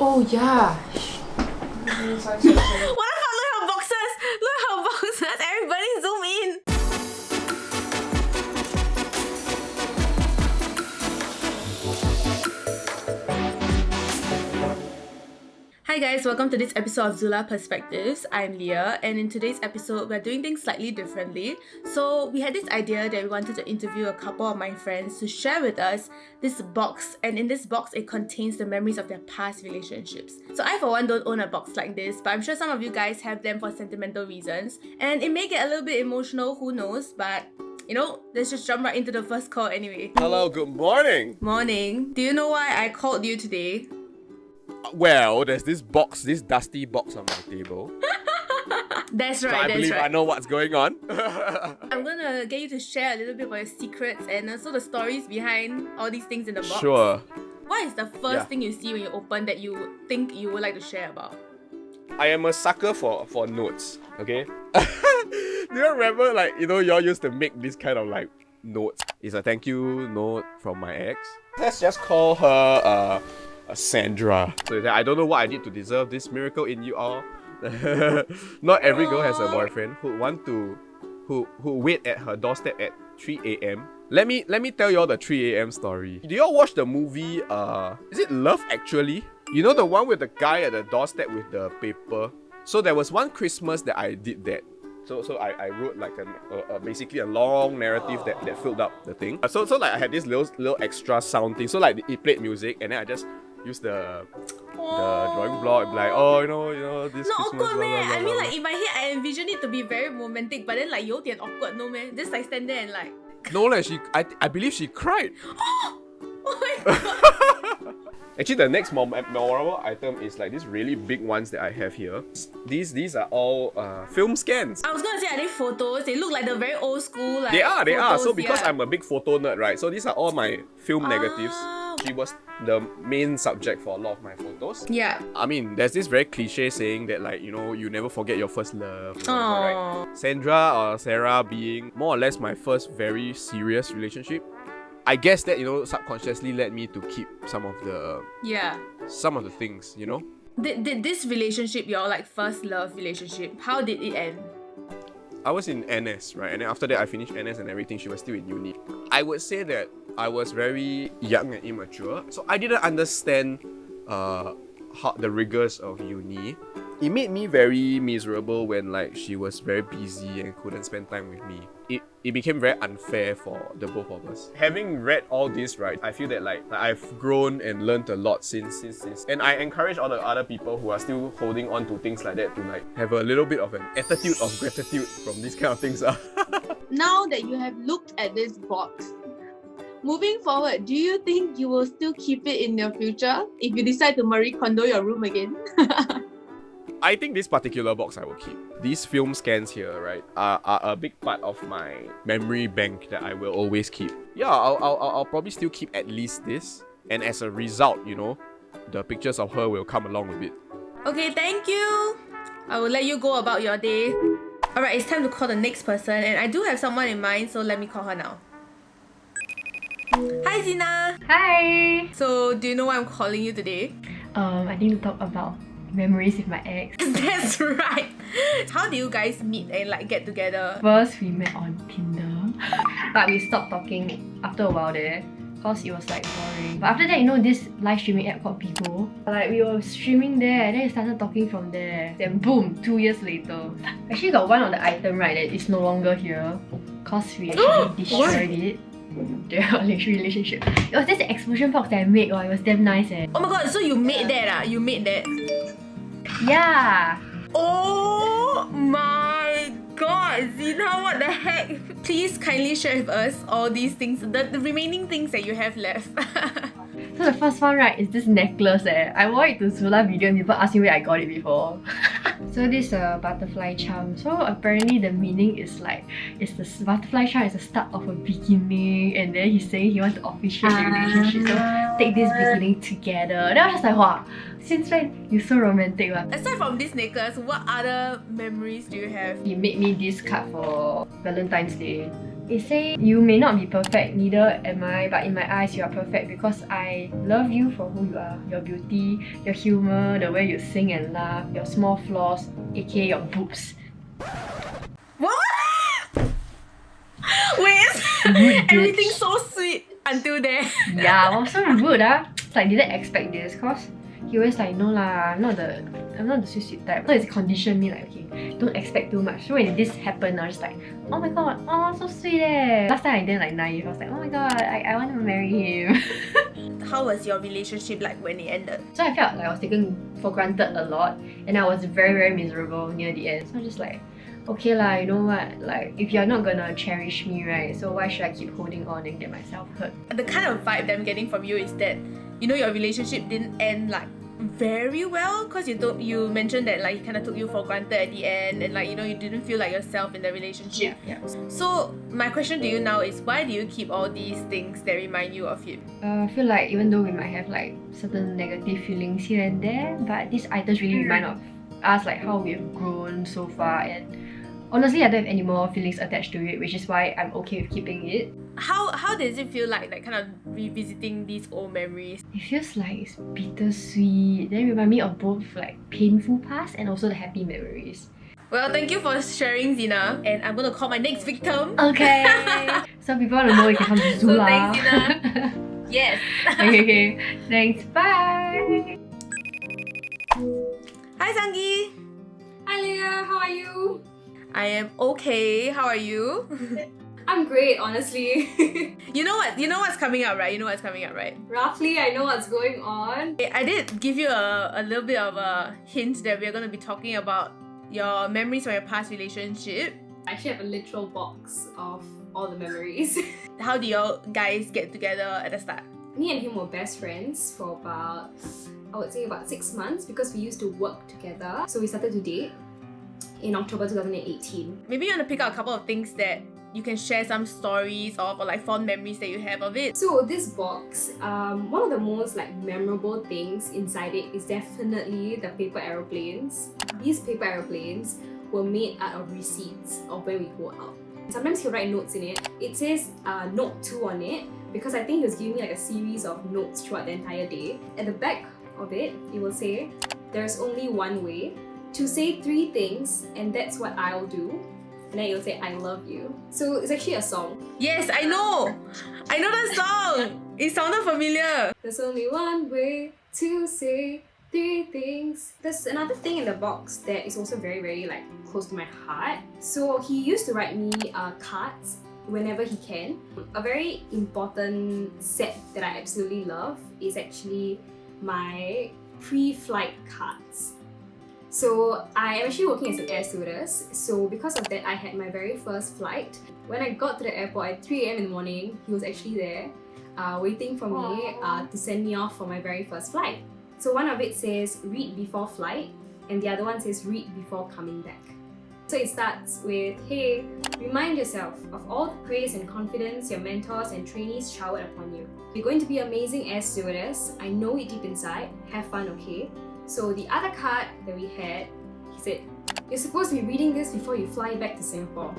Oh yeah. What the fuck? Look at her boxes! Look at her boxes! Everybody zoom in! Hi guys, welcome to this episode of ZULA Perspectives. I'm Leah, and in today's episode, we're doing things slightly differently. So we had this idea that we wanted to interview a couple of my friends to share with us this box, and in this box, it contains the memories of their past relationships. So I, for one, don't own a box like this, but I'm sure some of you guys have them for sentimental reasons, and it may get a little bit emotional, who knows, but you know, let's just jump right into the first call anyway. Hello, good morning. Morning. Do you know why I called you today? Well, there's this box, this dusty box on my table. That's right, So I believe I know what's going on. I'm gonna get you to share a little bit about your secrets and also the stories behind all these things in the box. Sure. What is the first thing you see when you open that you think you would like to share about? I am a sucker for notes, okay? Do you remember, like, you know, y'all used to make this kind of, like, notes? It's a thank you note from my ex. Let's just call her, Sandra. So I don't know what I did to deserve this miracle in you all. Not every girl has a boyfriend who wait at her doorstep at 3 a.m. Let me tell y'all the 3 a.m. story. Do y'all watch the movie is it Love Actually? You know, the one with the guy at the doorstep with the paper? So there was one Christmas that I did that. So I wrote like basically a long narrative that filled up the thing. So like I had this little extra sound thing. So like it played music and then I just used the drawing block, like, oh, you know this Not Christmas, awkward, blah, man. blah, blah, I mean, blah. like, in my head, I envision it to be very romantic, but then, like, 有点 awkward, no, man. Just, like, stand there and, like... No, like, I believe she cried. Oh my god! Actually, the next memorable item is like these really big ones that I have here. These are all film scans. I was gonna say, are they photos? They look like the very old school, like, They are. photos, So because yeah. I'm a big photo nerd, right? So these are all my film negatives. She was the main subject for a lot of my photos. Yeah. I mean, there's this very cliche saying that, like, you know, you never forget your first love. Whatever, right? Sandra or Sarah being more or less my first very serious relationship. I guess that, you know, subconsciously led me to keep some of the things, you know. Did this relationship, your like first love relationship, how did it end? I was in NS, right? And then after that, I finished NS and everything. She was still in uni. I would say that I was very young and immature, so I didn't understand how the rigors of uni. It made me very miserable when, like, she was very busy and couldn't spend time with me. It became very unfair for the both of us. Having read all this, right, I feel that like I've grown and learned a lot since. And I encourage all the other people who are still holding on to things like that to like have a little bit of an attitude of gratitude from these kind of things. Now that you have looked at this box, moving forward, do you think you will still keep it in your future if you decide to Marie Kondo your room again? I think this particular box I will keep. These film scans here, right, are a big part of my memory bank that I will always keep. Yeah, I'll probably still keep at least this. And as a result, you know, the pictures of her will come along with it. Okay, thank you. I will let you go about your day. Alright, it's time to call the next person, and I do have someone in mind, so let me call her now. Hi, Zina. Hi! So, do you know why I'm calling you today? I need to talk about memories with my ex. That's right. How do you guys meet and like get together? First, we met on Tinder, but we stopped talking after a while there because it was like boring. But after that, you know, this live streaming app called Pico, like we were streaming there and then we started talking from there. Then boom, 2 years later. Actually got one of the item, right, that is no longer here because we actually destroyed it. The relationship. It was this explosion box that I made. Oh, it was damn nice. Oh my god, so you made that? You made that? Yeah. Oh my god, Zina, what the heck? Please kindly share with us all these things, the remaining things that you have left. So the first one, right, is this necklace. I wore it to ZULA video and people asked me where I got it before. So this butterfly charm. So apparently the meaning is like, the butterfly charm is the start of a beginning, and then he's saying he wants to officiate the relationship. So take this beginning together. Then I was just like, wow, since when you're so romantic. Aside from this necklace, what other memories do you have? He made me this card for Valentine's Day. It says, you may not be perfect, neither am I, but in my eyes you are perfect because I love you for who you are. Your beauty, your humor, the way you sing and laugh, your small flaws, aka your boobs. What? Wait, Rude everything's bitch. so sweet until there. Yeah, I was so rude It's like, didn't expect this cause he always like, no lah, I'm not the sweet type. So it's conditioned me like, okay, don't expect too much. So when this happened, I was just like, oh my god, oh so sweet Last time I didn't like naive. I was like, oh my god, I want to marry him. How was your relationship like when it ended? So I felt like I was taken for granted a lot, and I was very, very miserable near the end. So I'm just like, okay lah, you know what? Like, if you're not gonna cherish me, right? So why should I keep holding on and get myself hurt? The kind of vibe that I'm getting from you is that, you know, your relationship didn't end like very well, because you mentioned that like he kind of took you for granted at the end, and like, you know, you didn't feel like yourself in the relationship. Yeah. So my question to you now is, why do you keep all these things that remind you of him? I feel like even though we might have like certain negative feelings here and there, but these items really remind of us, like how we've grown so far, and honestly, I don't have any more feelings attached to it, which is why I'm okay with keeping it. How does it feel like kind of revisiting these old memories? It feels like it's bittersweet. Then remind me of both like painful past and also the happy memories. Well, thank you for sharing, Zina. And I'm gonna call my next victim. Okay. So people want to know, you can come to ZULA. So thanks, Zina. Yes. Okay. Thanks. Bye. Hi, Sangi. Hi Leah, how are you? I am okay. How are you? I'm great, honestly. You know what's coming up, right? You know what's coming up, right? Roughly, I know what's going on. I did give you a little bit of a hint that we're going to be talking about your memories from your past relationship. I actually have a literal box of all the memories. How do you guys get together at the start? Me and him were best friends for I would say about 6 months, because we used to work together. So we started to date in October 2018. Maybe you want to pick out a couple of things that you can share some stories of, or like fond memories that you have of it. So this box, one of the most like memorable things inside it is definitely the paper aeroplanes. These paper aeroplanes were made out of receipts of when we go out. Sometimes he'll write notes in it. It says note 2 on it, because I think he was giving me like a series of notes throughout the entire day. At the back of it, it will say, there's only one way to say 3 things, and that's what I'll do. And then it'll say, I love you. So it's actually a song. Yes, I know the song. It sounded familiar. There's only one way to say 3 things. There's another thing in the box that is also very, very like close to my heart. So he used to write me cards whenever he can. A very important set that I absolutely love is actually my pre-flight cards. So I am actually working as an air stewardess, so because of that I had my very first flight. When I got to the airport at 3 AM in the morning, he was actually there waiting for me to send me off for my very first flight. So one of it says read before flight, and the other one says read before coming back. So it starts with, hey, remind yourself of all the praise and confidence your mentors and trainees showered upon you. You're going to be amazing air stewardess, I know it deep inside, have fun, okay? So the other card that we had, he said, you're supposed to be reading this before you fly back to Singapore.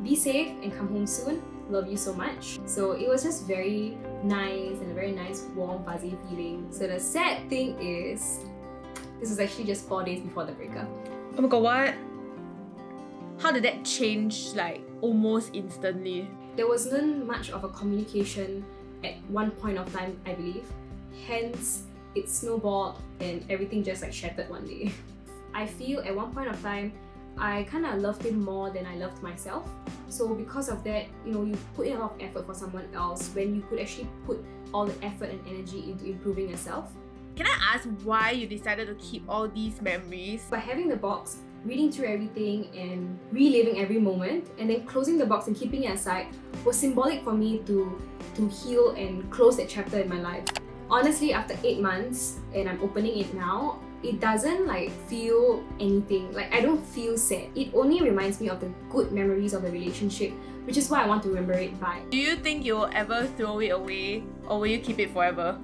Be safe and come home soon. Love you so much. So it was just very nice and a very nice, warm, fuzzy feeling. So the sad thing is, this was actually just 4 days before the breakup. Oh my god, what? How did that change like almost instantly? There wasn't much of a communication at one point of time, I believe. Hence, it snowballed and everything just like shattered one day. I feel at one point of time, I kind of loved him more than I loved myself. So because of that, you know, you put in a lot of effort for someone else when you could actually put all the effort and energy into improving yourself. Can I ask why you decided to keep all these memories? By having the box, reading through everything and reliving every moment, and then closing the box and keeping it aside was symbolic for me to heal and close that chapter in my life. Honestly, after 8 months and I'm opening it now, it doesn't like feel anything. Like I don't feel sad. It only reminds me of the good memories of the relationship, which is why I want to remember it by. Do you think you will ever throw it away, or will you keep it forever?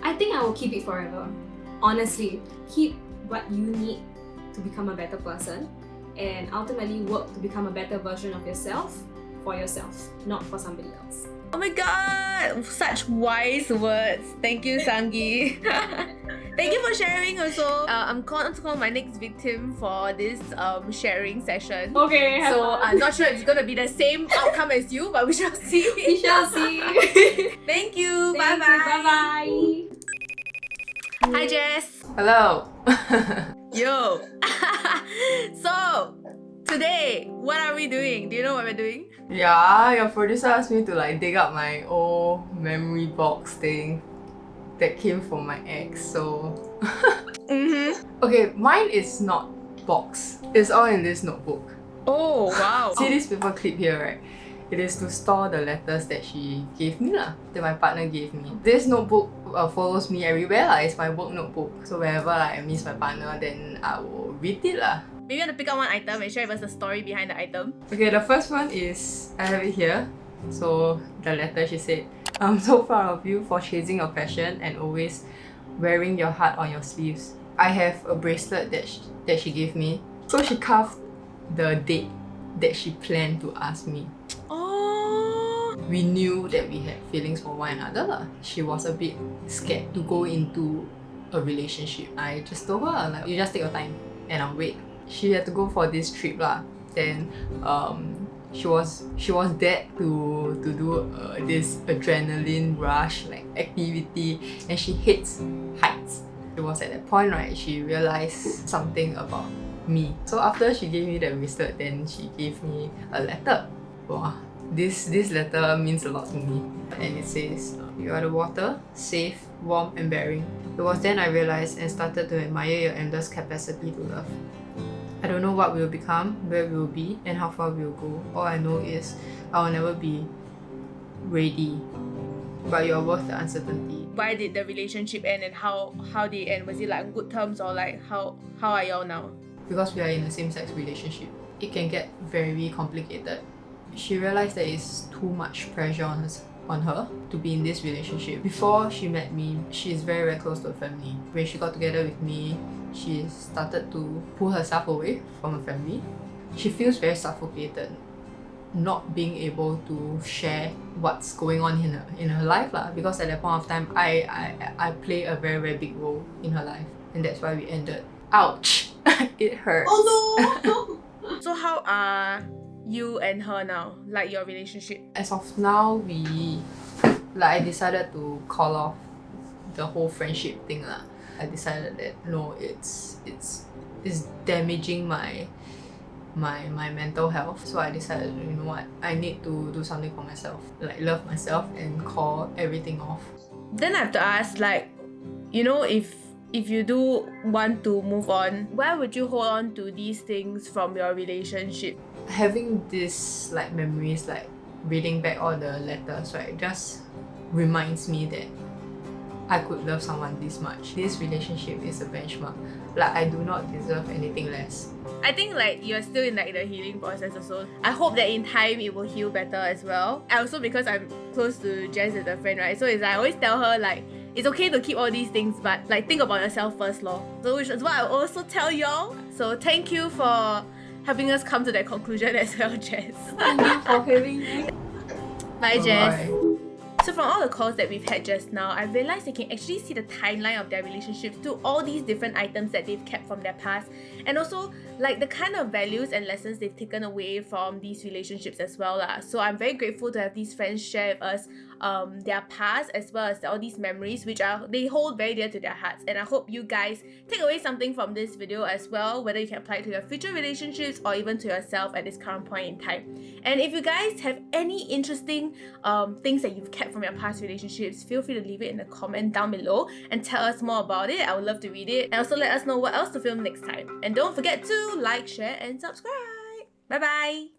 I think I will keep it forever. Honestly, keep what you need to become a better person, and ultimately work to become a better version of yourself for yourself, not for somebody else. Oh my god! Such wise words. Thank you, Sangi. Thank you for sharing also. I'm going to call my next victim for this sharing session. Okay, have So fun. I'm not sure if it's going to be the same outcome as you, but we shall see. We shall see. Thank you. Thank Bye-bye. you. Bye-bye. Hi, Jess. Hello. Yo. So, today, what are we doing? Do you know what we're doing? Yeah, your producer asked me to like dig up my old memory box thing that came from my ex. So, okay, mine is not box. It's all in this notebook. Oh, wow. See this paper clip here, right? It is to store the letters that she gave me lah, that my partner gave me. This notebook follows me everywhere lah. It's my work notebook. So whenever like, I miss my partner, then I will read it lah. Maybe you want to pick out one item and share with us the story behind the item. Okay, the first one is, I have it here. So the letter, she said, I'm so proud of you for chasing your passion and always wearing your heart on your sleeves. I have a bracelet that she gave me. So she carved the date that she planned to ask me. Oh. We knew that we had feelings for one another lah. She was a bit scared to go into a relationship. I just told her like, you just take your time and I'll wait. She had to go for this trip lah. Then she was there to do this adrenaline rush like activity, and she hates heights. It was at that point, right, she realized something about me. So after she gave me that bracelet, then she gave me a letter. Wow, this letter means a lot to me. And it says, you are the water, safe, warm and bearing. It was then I realized and started to admire your endless capacity to love. I don't know what we'll become, where we'll be, and how far we'll go. All I know is I will never be ready, but you're worth the uncertainty. Why did the relationship end and how did it end? Was it like on good terms or like how are y'all now? Because we are in a same-sex relationship, it can get very complicated. She realized that it's too much pressure on her to be in this relationship. Before she met me, she is very, very close to her family. When she got together with me, she started to pull herself away from her family. She feels very suffocated, not being able to share what's going on in her life lah. Because at that point of time, I play a very, very big role in her life, and that's why we ended. Ouch! It hurts. Oh no! So how are you and her now? Like your relationship? As of now, I decided to call off the whole friendship thing lah. I decided that no, it's damaging my mental health. So I decided, you know what, I need to do something for myself, like love myself and call everything off. Then I have to ask, like, you know, if you do want to move on, why would you hold on to these things from your relationship? Having this like memories, like reading back all the letters, right, just reminds me that I could love someone this much. This relationship is a benchmark. Like, I do not deserve anything less. I think like you're still in like the healing process also. I hope that in time it will heal better as well. And also because I'm close to Jess as a friend, right? So it's like I always tell her like it's okay to keep all these things, but like think about yourself first, lor. So which is what I also tell y'all. So thank you for helping us come to that conclusion as well, Jess. Thank you for having me. Bye, Jess. Bye. So from all the calls that we've had just now, I realized they can actually see the timeline of their relationships through all these different items that they've kept from their past, and also like the kind of values and lessons they've taken away from these relationships as well lah. So I'm very grateful to have these friends share with us their past as well as all these memories which they hold very dear to their hearts, and I hope you guys take away something from this video as well, whether you can apply it to your future relationships or even to yourself at this current point in time. And if you guys have any interesting things that you've kept from your past relationships, feel free to leave it in the comment down below and tell us more about it. I would love to read it, and also let us know what else to film next time. And don't forget to like, share and subscribe. Bye bye.